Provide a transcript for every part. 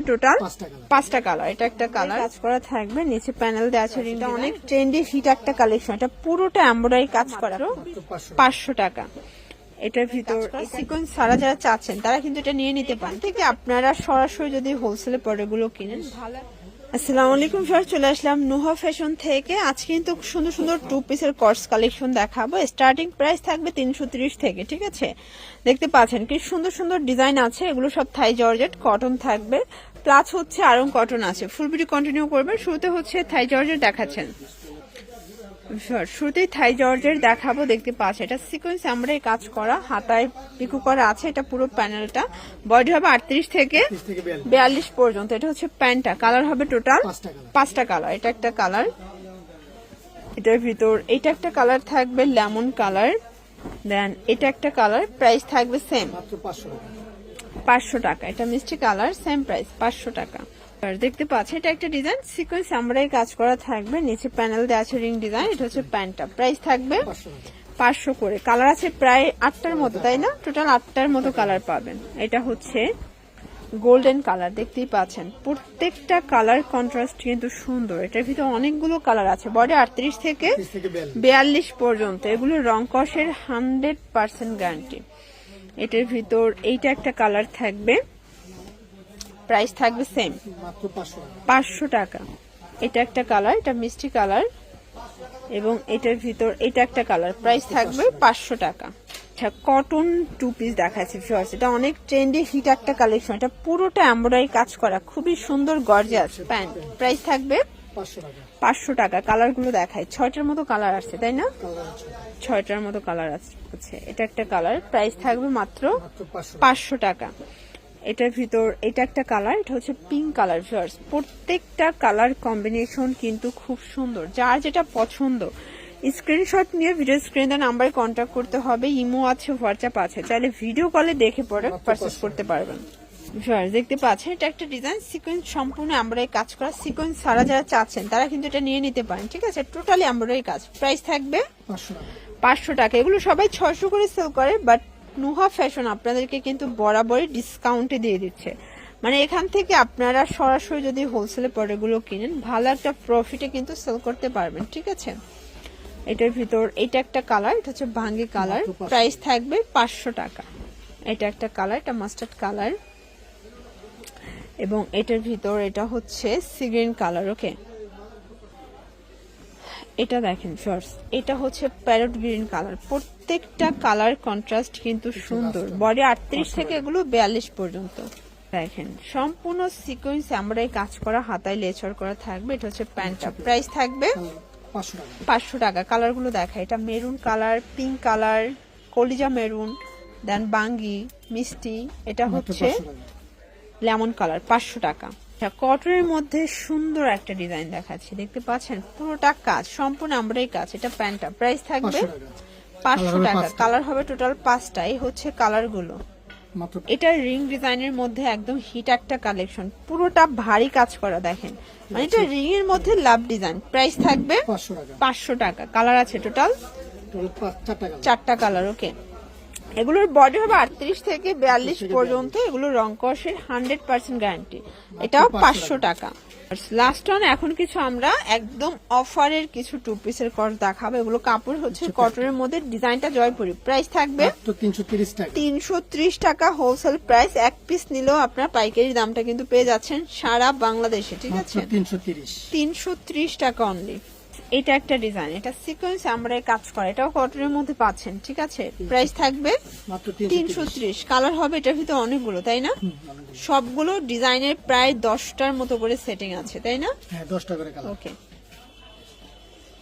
Total 5টা colour. এটা একটা কালার কাজ করা থাকবে, নিচে প্যানেল দেওয়া আছে। এটা অনেক ট্রেন্ডি হিট একটা কালেকশন। এটা পুরোটা এমব্রয়ডারি কাজ করা, 500 টাকা। এটার ভিতর সিকোয়েন্স ছাড়া যারা চাচ্ছেন তারা কিন্তু এটা নিয়ে নিতে পারেন। থেকে আপনারা সরাসরি যদি হোলসেলে প্রোডাক্টগুলো কিনেন ভালো। আসসালামু আলাইকুম স্যার, চলে আসলাম নুহা ফ্যাশন থেকে। আজকে কিন্তু সুন্দর সুন্দর 2 পিসের কর্স কালেকশন দেখাবো। স্টার্টিং প্রাইস থাকবে 330 থেকে, ঠিক আছে? দেখতে পাচ্ছেন কি সুন্দর সুন্দর ডিজাইন আছে। এগুলো সব থাই জর্জেট কটন থাকবে, প্লাস হচ্ছে আরং কটন আছে। ফুল ভিডিও কন্টিনিউ করবেন। শুরুতে হচ্ছে থাই জর্জেট দেখাচ্ছেন, শুরুতেই থাই জর্জের দেখাবো। দেখতে পাচ্ছি এটা সিকোয়েন্স আমরা কাজ করা, হাতায় পিকু করা আছে। এটা পুরো প্যানেলটা বডি হবে 38 থেকে 42 পর্যন্ত। এটা হচ্ছে প্যান্টটা। কালার হবে টোটাল 5টা কালার। এটা একটা কালার, এটার ভিতর এটা একটা কালার থাকবে লেমন কালার, দেন এটা একটা কালার। প্রাইস থাকবে সেম 500 টাকা। এটা মিষ্টি কালার, সেম প্রাইস 500 টাকা। দেখতে পাচ্ছি এটা একটা ডিজাইন সিকোয়েন্স আমরাই কাজ করা থাকবে, নিচে প্যানেল দেওয়া আছে রিং ডিজাইন। এটা হচ্ছে প্যান্টটা, প্রাইস থাকবে 500 করে। কালার আছে প্রায় 8টার মতো, তাই না? টোটাল 8টার মতো কালার পাবেন। এটা হচ্ছে গোল্ডেন কালার, দেখতেই পাচ্ছেন প্রত্যেকটা কালার কন্ট্রাস্ট কিন্তু সুন্দর। এটার ভিতরে অনেকগুলো কালার আছে, বডি 38 থেকে 42 পর্যন্ত। এগুলো রং কষের 100% গ্যারান্টি। এটার ভিতর এইটা একটা কালার থাকবে, প্রাইস থাকবে সেম 500 টাকা। এটা একটা কালার, এটা মিষ্টি কালার, এবং এটার ভিতর এটা একটা কালার। প্রাইস থাকবে 500 টাকা। আচ্ছা, কটন 2 পিস দেখাচ্ছি ভিউয়ার্স। এটা অনেক ট্রেন্ডি হিট একটা কালেকশন। এটা পুরোটা এমব্রয়ডারি কাজ করা, খুবই সুন্দর গর্জিয়াস প্যান্ট। প্রাইস থাকবে 500 টাকা। কালার গুলো দেখায়, 6টার মতো কালার আছে, তাই না? 6টার মতো কালার আছে। এটা একটা কালার, প্রাইস থাকবে মাত্র 500 টাকা। এটার ভিতর এটা একটা কালার, এটা হচ্ছে পিঙ্ক কালার ভিউয়ার্স। প্রত্যেকটা কালার কম্বিনেশন কিন্তু খুব সুন্দর। যার যেটা পছন্দ স্ক্রিনশট নিয়ে ভিডিও স্ক্রিনে নাম্বারে কন্ট্যাক্ট করতে হবে। ইমো আছে, হোয়াটসঅ্যাপ আছে, চাইলে ভিডিও কলে দেখে পরে পারচেজ করতে পারবেন। ভিউয়ার্স দেখতে পাচ্ছেন এটা একটা ডিজাইন সিকোয়েন্স সম্পূর্ণ এমব্রয়ডারি কাজ করা। সিকোয়েন্স ছাড়া যারা চাচ্ছেন তারা কিন্তু এটা নিয়ে নিতে পারেন, ঠিক আছে? টোটালি এমব্রয়ডারি কাজ। প্রাইস থাকবে 500 টাকা। এগুলো সবাই 600 করে সেল করে, বাট নুহা ফ্যাশন আপনাদেরকে কিন্তু বরাবরই ডিসকাউন্টে দিয়ে দিচ্ছে। মানে এখান থেকে আপনারা সরাসরি যদি হোলসেলে প্রোডাক্টগুলো কিনেন ভালো একটা প্রফিটে কিন্তু সেল করতে পারবেন, ঠিক আছে? এটার ভিতর এটা একটা কালার, এটা হচ্ছে ভাঙ্গি কালার। প্রাইস থাকবে 500 টাকা। এটা একটা কালার, এটা মাস্টার্ড কালার, এবং এটার ভিতর এটা হচ্ছে সি গ্রিন কালার। ওকে, এটা দেখেন ফার্স্ট, এটা হচ্ছে প্যারট গ্রিন কালার। প্রত্যেকটা কালার কন্ট্রাস্ট কিন্তু সুন্দর। বডি 38 থেকে এগুলো 42 পর্যন্ত। দেখেন সম্পূর্ণ সিকোয়েন্স আমরা কাজ করা, হাতায় লেচার করা থাকবে। এটা হচ্ছে প্যান্টটা, প্রাইস থাকবে 500 টাকা। কালার গুলো দেখা, এটা মেরুন কালার, পিঙ্ক কালার, কলিজা মেরুন, দেন বাঙ্গি মিষ্টি, এটা হচ্ছে লেমন কালার। 500 টাকা। কটনের মধ্যে সুন্দর একটা ডিজাইন দেখাচ্ছি, দেখতে পাচ্ছেন পুরোটা কাজ সম্পূর্ণ আমরাই কাজ। এটা প্যান্টটা, প্রাইস থাকবে 500 টাকা। কালার হবে টোটাল 5টা। এই হচ্ছে কালার গুলো। এটা রিং ডিজাইনের মধ্যে একদম হিট একটা কালেকশন, পুরোটা ভারী কাজ করা। দেখেন মানে এটা রিং এর মধ্যে লাভ ডিজাইন। প্রাইস থাকবে 500 টাকা। কালার আছে টোটাল 4টা কালার। ওকে, এগুলোর বডি হবে 38 থেকে 42 পর্যন্ত। এগুলো রং কষের 100% গ্যারান্টি। এটাও 500 টাকা। লাস্ট অন এখন কিছু আমরা একদম অফারের কিছু 2 পিসের কর্স দেখাবো। এগুলো কাপড় হচ্ছে কটনের মধ্যে, ডিজাইনটা জয়পুরি। প্রাইস থাকবে 330 টাকা হোলসেল প্রাইস। এক পিস নিলেও আপনার পাইকারি দামটা কিন্তু পেয়ে যাচ্ছেন সারা বাংলাদেশে, ঠিক আছে? 330 টাকা অনলি। এটা একটা ডিজাইন, এটা সিকোয়েন্স আমরা কাজ করা, এটাও কটনের মধ্যে পাচ্ছেন, ঠিক আছে? প্রাইস থাকবে 330। কালার হবে এটার ভিতরে অনেকগুলো, তাই না? সবগুলো ডিজাইনের প্রায় 10টার মতো করে সেটিং আছে, তাই না? হ্যাঁ, 10টা করে কালার। ওকে,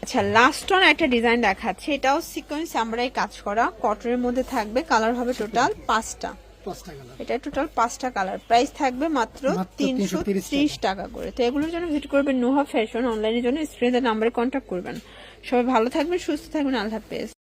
আচ্ছা লাস্ট অন একটা ডিজাইন দেখাচ্ছি। এটাও সিকোয়েন্স আমরাই কাজ করা, কটনের মধ্যে থাকবে। কালার হবে টোটাল 5টা। এটা টোটাল 5টা কালার। প্রাইস থাকবে মাত্র 330 টাকা করে। তো এগুলোর জন্য ভিজিট করবেন নুহা ফ্যাশন। অনলাইনের জন্য স্ক্রিনের নাম্বারে কন্ট্যাক্ট করবেন। সবাই ভালো থাকবেন, সুস্থ থাকবেন। আল্লাহ হাফেজ।